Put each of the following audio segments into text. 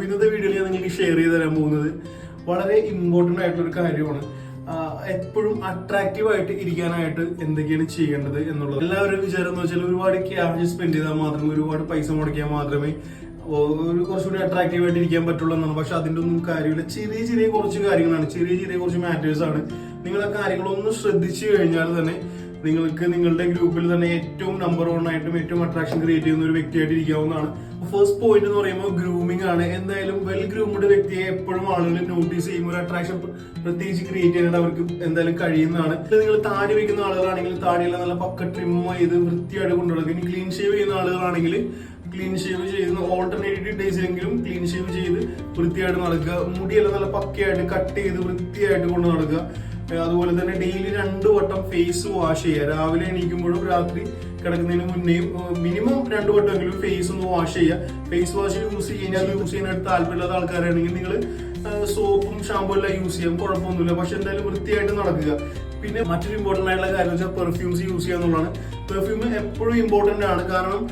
ഇന്നത്തെ വീഡിയോയിൽ ഞാൻ നിങ്ങൾക്ക് ഷെയർ ചെയ്ത് തരാൻ പോകുന്നത് വളരെ ഇമ്പോർട്ടന്റ് ആയിട്ടുള്ള ഒരു കാര്യമാണ്. എപ്പോഴും അട്രാക്റ്റീവ് ആയിട്ട് ഇരിക്കാനായിട്ട് എന്തൊക്കെയാണ് ചെയ്യേണ്ടത് എന്നുള്ളത്. എല്ലാവരും വിചാരം എന്ന് വെച്ചാൽ ഒരുപാട് ക്യാഷ് സ്പെൻഡ് ചെയ്താൽ മാത്രമേ, ഒരുപാട് പൈസ മുടക്കിയാൽ മാത്രമേ കുറച്ചുകൂടി അട്രാക്റ്റീവ് ആയിട്ട് ഇരിക്കാൻ പറ്റുള്ളൂ എന്നാണ്. പക്ഷെ അതിന്റെ ഒന്നും കാര്യമില്ല. ചെറിയ ചെറിയ കുറച്ച് കാര്യങ്ങളാണ്, ചെറിയ കുറച്ച് മാറ്റേഴ്സ് ആണ്. നിങ്ങൾ ആ കാര്യങ്ങളൊന്നും ശ്രദ്ധിച്ചു കഴിഞ്ഞാൽ തന്നെ നിങ്ങൾക്ക് നിങ്ങളുടെ ഗ്രൂപ്പിൽ തന്നെ ഏറ്റവും നമ്പർ 1 ആയിട്ടും ഏറ്റവും അട്രാക്ഷൻ ക്രിയേറ്റ് ചെയ്യുന്ന ഒരു വ്യക്തിയായിട്ട് ഇരിക്കാവുന്നതാണ്. ഫസ്റ്റ് പോയിന്റ് എന്ന് പറയുമ്പോൾ ഗ്രൂമിംഗ് ആണ്. എന്തായാലും വെൽ ഗ്രൂംഡ് വ്യക്തിയെ എപ്പോഴും ആളുകൾ നോട്ടീസ് ചെയ്യും. ഒരു അട്രാക്ഷൻ പ്രത്യേകിച്ച് ക്രിയേറ്റ് ചെയ്യാനായിട്ട് അവർക്ക് എന്തായാലും കഴിയുന്നതാണ്. നിങ്ങൾ താടി വയ്ക്കുന്ന ആളുകളാണെങ്കിൽ താടിയെല്ലാം നല്ല പക്ക ട്രിം ചെയ്ത് വൃത്തിയായിട്ട് കൊണ്ടുനടക്കും. ഇനി ക്ലീൻ ഷേവ് ചെയ്യുന്ന ആളുകളാണെങ്കിൽ ക്ലീൻ ഷേവ് ചെയ്യുന്ന ഓൾട്ടർനേറ്റീവ് ഡേയ്സിലെങ്കിലും ക്ലീൻ ഷേവ് ചെയ്ത് വൃത്തിയായിട്ട് നടക്കുക. മുടിയെല്ലാം നല്ല പക്കയായിട്ട് കട്ട് ചെയ്ത് വൃത്തിയായിട്ട് കൊണ്ട് നടക്കുക. അതുപോലെ തന്നെ ഡെയിലി 2 വട്ടം ഫേസ് വാഷ് ചെയ്യുക. രാവിലെ എണീക്കുമ്പോഴും രാത്രി കിടക്കുന്നതിന് മുന്നേയും മിനിമം 2 വട്ടമെങ്കിലും ഫേസ് ഒന്ന് വാഷ് ചെയ്യുക. ഫേസ് വാഷ് യൂസ് ചെയ്യാനായിട്ട് താല്പര്യമില്ലാത്ത ആൾക്കാരാണെങ്കിൽ നിങ്ങൾ സോപ്പും ഷാമ്പൂ എല്ലാം യൂസ് ചെയ്യാം, കുഴപ്പമൊന്നുമില്ല. പക്ഷെ എന്തായാലും വൃത്തിയായിട്ട് നടക്കുക. പിന്നെ മറ്റൊരു ഇമ്പോർട്ടന്റ് ആയിട്ടുള്ള കാര്യം വെച്ചാൽ പെർഫ്യൂംസ് യൂസ് ചെയ്യുക എന്നുള്ളതാണ്. പെർഫ്യൂം എപ്പോഴും ഇമ്പോർട്ടന്റ് ആണ്. കാരണം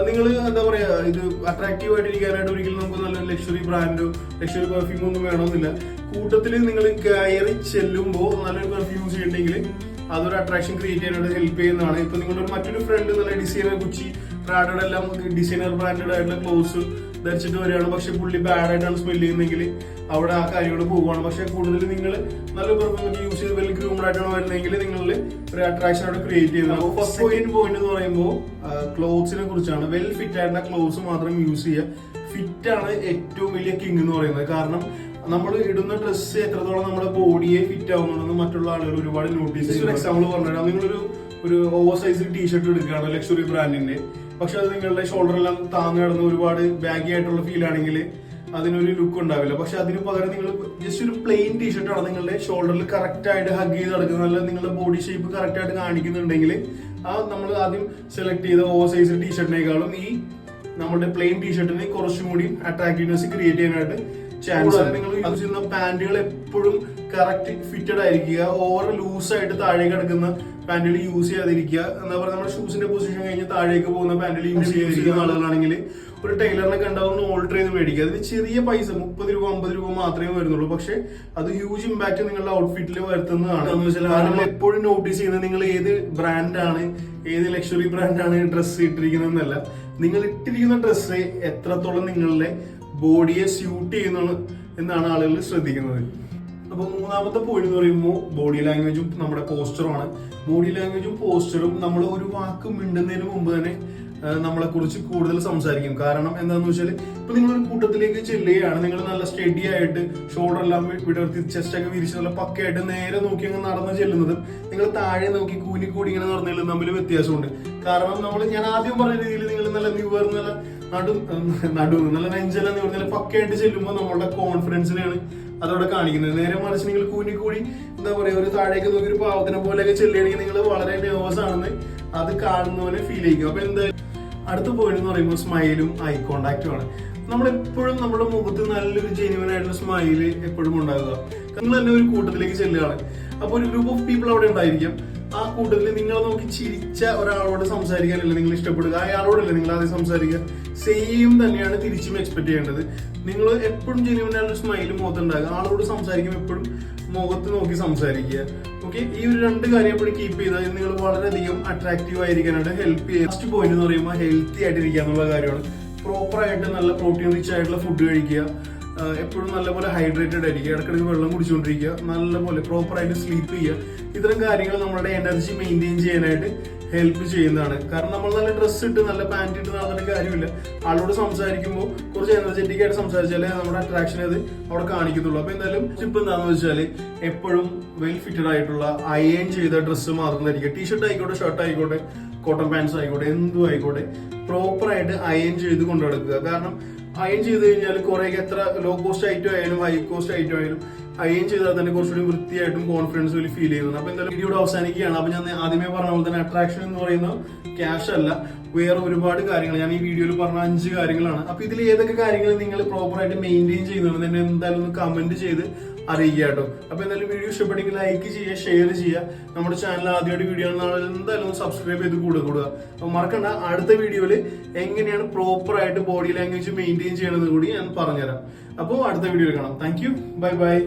നിങ്ങൾ എന്താ പറയാ, ഇത് അട്രാക്റ്റീവ് ആയിട്ട് ഇരിക്കാനായിട്ട് ഒരിക്കലും നമുക്ക് നല്ല ലക്ഷറി ബ്രാൻഡോ ലക്ഷറി പെർഫ്യൂമോ ഒന്നും വേണമെന്നില്ല. കൂട്ടത്തിൽ നിങ്ങൾ കയറി ചെല്ലുമ്പോൾ നല്ലൊരു പെർഫ്യൂം യൂസ് ചെയ്യണമെങ്കിൽ അതൊരു അട്രാക്ഷൻ ക്രിയേറ്റ് ചെയ്യാനായിട്ട് ഹെൽപ്പ് ചെയ്യുന്നതാണ്. ഇപ്പൊ നിങ്ങളുടെ മറ്റൊരു ഫ്രണ്ട് നല്ല ഡിസൈനർ ഗുച്ചി ബ്രാൻഡഡ് എല്ലാം ഡിസൈനർ ബ്രാൻഡഡ് ആയിട്ടുള്ള ക്ലോത്ത്സ് ധരിച്ചിട്ട് വരികയാണ്, പക്ഷെ പുള്ളി ബാഡ് ആയിട്ടാണ് സ്മെല് ചെയ്യുന്നതെങ്കിൽ അവിടെ ആ കാര്യങ്ങൾ പോവുകയാണ്. പക്ഷെ കൂടുതൽ നിങ്ങൾ നല്ല പെർഫ്യൂം യൂസ് ചെയ്ത് വെൽ ഗ്രൂംഡ് ആയിട്ടാണ് വരുന്നതെങ്കിൽ നിങ്ങളിൽ ഒരു അട്രാക്ഷൻ അവിടെ ക്രിയേറ്റ് ചെയ്യുന്നത്. അപ്പോൾ ഫസ്റ്റ് പോയിന്റ് എന്ന് പറയുമ്പോൾ ക്ലോത്ത്സിനെ കുറിച്ചാണ്. വെൽ ഫിറ്റ് ആയിട്ടുള്ള ക്ലോത്ത്സ് മാത്രം യൂസ് ചെയ്യുക. ഫിറ്റ് ആണ് ഏറ്റവും വലിയ കിങ് എന്ന് പറയുന്നത്. കാരണം നമ്മൾ ഇടുന്ന ഡ്രസ്സ് എത്രത്തോളം നമ്മുടെ ബോഡിയെ ഫിറ്റ് ആവുന്നുണ്ടെന്ന് മറ്റുള്ള ആളുകൾ ഒരുപാട് നോട്ടീസ് ചെയ്യും. എക്സാമ്പിൾ പറഞ്ഞുതരാം. നിങ്ങളൊരു ഓവർ സൈസ് ടീഷർട്ട് എടുക്കുകയാണ് ലക്ഷറി ബ്രാൻഡിന്റെ, പക്ഷെ അത് നിങ്ങളുടെ ഷോൾഡറെല്ലാം താങ്ങ് കിടന്ന് ഒരുപാട് ബാഗി ആയിട്ടുള്ള ഫീൽ ആണെങ്കിൽ അതിനൊരു ലുക്ക് ഉണ്ടാവില്ല. പക്ഷെ അതിന് പകരം നിങ്ങൾ ജസ്റ്റ് ഒരു പ്ലെയിൻ ടീഷർട്ടാണ് നിങ്ങളുടെ ഷോൾഡറിൽ കറക്റ്റ് ആയിട്ട് ഹഗ് ചെയ്ത് നടക്കുന്നത്, അല്ല നിങ്ങളുടെ ബോഡി ഷേപ്പ് കറക്റ്റ് ആയിട്ട് കാണിക്കുന്നുണ്ടെങ്കിൽ നമ്മൾ ആദ്യം സെലക്ട് ചെയ്ത ഓവർ സൈസ് ടീഷർട്ടിനേക്കാളും ഈ നമ്മുടെ പ്ലെയിൻ ടീഷർട്ടിന് കുറച്ചും കൂടി അട്രാക്റ്റീവ്നെസ് ക്രിയേറ്റ് ചെയ്യാനായിട്ട് ചാൻസ് ആണ്. നിങ്ങൾ യൂസ് ചെയ്യുന്ന പാന്റുകൾ എപ്പോഴും കറക്റ്റ് ഫിറ്റഡ് ആയിരിക്കുക. ഓവർ ലൂസ് ആയിട്ട് താഴേക്ക് കിടക്കുന്ന പാന്റുകൾ യൂസ് ചെയ്യാതിരിക്കുക. എന്താ പറയുക, നമ്മുടെ ഷൂസിന്റെ പൊസിഷൻ കഴിഞ്ഞ് താഴേക്ക് പോകുന്ന പാന്റുകൾ യൂസ് ചെയ്യാതിരിക്കുന്ന ആളുകളാണെങ്കിൽ ഒരു ടൈലറിനെ കണ്ടാവുന്ന ഓൾട്ടർ ചെയ്ത് മേടിക്കുക. അതിന് ചെറിയ പൈസ 30 രൂപ 50 രൂപ മാത്രമേ വരുന്നുള്ളൂ, പക്ഷെ അത് ഹ്യൂജ് ഇമ്പാക്ട് നിങ്ങളുടെ ഔട്ട്ഫിറ്റിൽ വരുത്തുന്നതാണ്. എന്ന് വെച്ചാൽ ആളുകൾ എപ്പോഴും നോട്ടീസ് ചെയ്യുന്നത് നിങ്ങൾ ഏത് ബ്രാൻഡാണ്, ഏത് ലക്ഷറി ബ്രാൻഡാണ് ഡ്രസ്സ് ഇട്ടിരിക്കുന്നതെന്നല്ല, നിങ്ങൾ ഇട്ടിരിക്കുന്ന ഡ്രസ്സ് എത്രത്തോളം നിങ്ങളുടെ ബോഡിയെ സ്യൂട്ട് ചെയ്യുന്നു എന്നാണ് ആളുകൾ ശ്രദ്ധിക്കുന്നത്. അപ്പൊ മൂന്നാമത്തെ പോയിന്റ് എന്ന് പറയുമ്പോൾ ബോഡി ലാംഗ്വേജും നമ്മുടെ പോസ്റ്ററുമാണ്. ബോഡി ലാംഗ്വേജും പോസ്റ്ററും നമ്മൾ ഒരു വാക്ക് മിണ്ടുന്നതിന് മുമ്പ് തന്നെ നമ്മളെ കുറിച്ച് കൂടുതൽ സംസാരിക്കും. കാരണം എന്താണെന്ന് വെച്ചാൽ ഇപ്പൊ നിങ്ങളൊരു കൂട്ടത്തിലേക്ക് ചെല്ലുകയാണ്, നിങ്ങൾ നല്ല സ്റ്റഡി ആയിട്ട് ഷോൾഡർ എല്ലാം വിടർത്തി ചെസ്റ്റ് ഒക്കെ വിരിച്ച് നല്ല പക്കയായിട്ട് നേരെ നോക്കി അങ്ങ് നടന്ന് ചെല്ലുന്നതും നിങ്ങൾ താഴെ നോക്കി കൂനിക്കൂടി ഇങ്ങനെ നടന്നതിലും തമ്മിൽ വ്യത്യാസമുണ്ട്. കാരണം ഞാൻ ആദ്യം പറഞ്ഞ രീതിയിൽ നിങ്ങൾ നല്ല നിവർന്ന് നല്ല നല്ല നെഞ്ചെല്ലാം നിവർന്ന് നല്ല പക്കയായിട്ട് ചെല്ലുമ്പോൾ നമ്മളുടെ കോൺഫിഡൻസിനെയാണ് അതോടെ കാണിക്കുന്നത്. നേരെ മറിച്ച് നിങ്ങൾ കൂനിക്കൂടി എന്താ പറയാ ഒരു താഴേക്ക് നോക്കി ഒരു പാവത്തിനെ പോലെയൊക്കെ ചെല്ലുകയാണെങ്കിൽ നിങ്ങൾ വളരെ നെർവസ് ആണെന്ന് അത് കാണുന്നവരെ ഫീൽ ചെയ്യും. അപ്പൊ എന്തായാലും അടുത്ത പോയിന്റ് എന്ന് പറയുമ്പോൾ സ്മൈലും ഐ കോണ്ടാക്റ്റും ആണ്. നമ്മളെപ്പോഴും നമ്മുടെ മുഖത്ത് നല്ലൊരു ജെന്യുവൻ ആയിട്ടുള്ള സ്മൈല് എപ്പോഴും ഉണ്ടാകുക. നിങ്ങൾ തന്നെ ഒരു കൂട്ടത്തിലേക്ക് ചെല്ലുകയാണ്, അപ്പൊ ഒരു ഗ്രൂപ്പ് ഓഫ് പീപ്പിൾ അവിടെ ഉണ്ടായിരിക്കും. ആ കൂട്ടത്തിൽ നിങ്ങളെ നോക്കി ചിരിച്ച ഒരാളോട് സംസാരിക്കാനല്ല നിങ്ങൾ ഇഷ്ടപ്പെടുക, അയാളോടല്ലേ നിങ്ങൾ ആദ്യം സംസാരിക്കുക. സെയിം തന്നെയാണ് തിരിച്ചും എക്സ്പെക്ട് ചെയ്യേണ്ടത്. നിങ്ങൾ എപ്പോഴും ജെന്യുവൻ ആയിട്ടുള്ള സ്മൈല് മുഖത്തുണ്ടാകുക. ആളോട് സംസാരിക്കുമ്പോൾ എപ്പോഴും മുഖത്ത് നോക്കി സംസാരിക്കുക. ഓക്കെ, ഈ ഒരു 2 കാര്യം എപ്പോഴും കീപ്പ് ചെയ്താൽ നിങ്ങൾ വളരെയധികം അട്രാക്റ്റീവ് ആയിരിക്കാനായിട്ട് ഹെൽപ്പ് ചെയ്യും. ഫസ്റ്റ് പോയിന്റ് എന്ന് പറയുമ്പോൾ ഹെൽത്തി ആയിട്ടിരിക്കുക എന്നുള്ള കാര്യമാണ്. പ്രോപ്പർ ആയിട്ട് നല്ല പ്രോട്ടീൻ റിച്ച് ആയിട്ടുള്ള ഫുഡ് കഴിക്കുക, എപ്പോഴും നല്ലപോലെ ഹൈഡ്രേറ്റഡ് ആയിരിക്കുക, ഇടയ്ക്കിടയ്ക്ക് വെള്ളം കുടിച്ചുകൊണ്ടിരിക്കുക, നല്ലപോലെ പ്രോപ്പർ ആയിട്ട് സ്ലീപ്പ് ചെയ്യുക. ഇത്തരം കാര്യങ്ങൾ നമ്മുടെ എനർജി മെയിൻറ്റെയിൻ ചെയ്യാനായിട്ട് ഹെൽപ്പ് ചെയ്യുന്നതാണ്. കാരണം നമ്മൾ നല്ല ഡ്രസ്സ് ഇട്ട് നല്ല പാൻറ് ഇട്ട് നടന്നിട്ട് കാര്യമില്ല. ആളോട് സംസാരിക്കുമ്പോൾ കുറച്ച് എനർജറ്റിക് ആയിട്ട് സംസാരിച്ചാലേ നമ്മുടെ അട്രാക്ഷൻ അത് അവിടെ കാണിക്കത്തുള്ളൂ. അപ്പൊ എന്തായാലും ടിപ്പ് എന്താണെന്ന് വെച്ചാൽ എപ്പോഴും വെൽ ഫിറ്റഡ് ആയിട്ടുള്ള അയൺ ചെയ്ത ഡ്രസ്സ് മാത്രം ധരിക്കുക. ടീഷർട്ട് ആയിക്കോട്ടെ, ഷർട്ട് ആയിക്കോട്ടെ, കോട്ടൺ പാൻസ് ആയിക്കോട്ടെ, എന്തും ആയിക്കോട്ടെ, പ്രോപ്പർ ആയിട്ട് അയൺ ചെയ്ത് കൊണ്ടു നടക്കുക. കാരണം അയൺ ചെയ്ത് കഴിഞ്ഞാൽ കുറെ എത്ര ലോ കോസ്റ്റ് ഐറ്റം ആയാലും ഹൈ കോസ്റ്റ് ഐറ്റം ആയാലും അയൺ ചെയ്താൽ തന്നെ കുറച്ചുകൂടി വൃത്തിയായിട്ടും കോൺഫിഡൻസ് ഫീൽ ചെയ്യുന്നത്. അപ്പൊ എന്തായാലും വീഡിയോ അവസാനിക്കുകയാണ്. അപ്പൊ ഞാൻ ആദ്യമേ പറഞ്ഞ പോലെ തന്നെ അട്രാക്ഷൻ എന്ന് പറയുന്നത് ക്യാഷ് അല്ല, വേറെ ഒരുപാട് കാര്യങ്ങൾ ഞാൻ ഈ വീഡിയോയിൽ പറഞ്ഞ 5 കാര്യങ്ങളാണ്. അപ്പൊ ഇതിൽ ഏതൊക്കെ കാര്യങ്ങൾ നിങ്ങൾ പ്രോപ്പർ ആയിട്ട് മെയിൻറ്റെയിൻ ചെയ്യുന്നുണ്ട് തന്നെ എന്തായാലും ഒന്ന് കമന്റ് ചെയ്ത് അറിയിക്കുക കേട്ടോ. അപ്പൊ എന്തായാലും വീഡിയോ ഇഷ്ടപ്പെട്ടെങ്കിൽ ലൈക്ക് ചെയ്യുക, ഷെയർ ചെയ്യുക. നമ്മുടെ ചാനൽ ആദ്യമായിട്ട് വീഡിയോ എന്തായാലും ഒന്ന് സബ്സ്ക്രൈബ് ചെയ്ത് കൂടുക. അപ്പൊ മറക്കണ്ട, അടുത്ത വീഡിയോയിൽ എങ്ങനെയാണ് പ്രോപ്പർ ആയിട്ട് ബോഡി ലാംഗ്വേജ് മെയിൻറ്റെയിൻ ചെയ്യണമെന്ന് കൂടി ഞാൻ പറഞ്ഞുതരാം. അപ്പോൾ അടുത്ത വീഡിയോയിൽ കാണാം. Thank you, bye bye.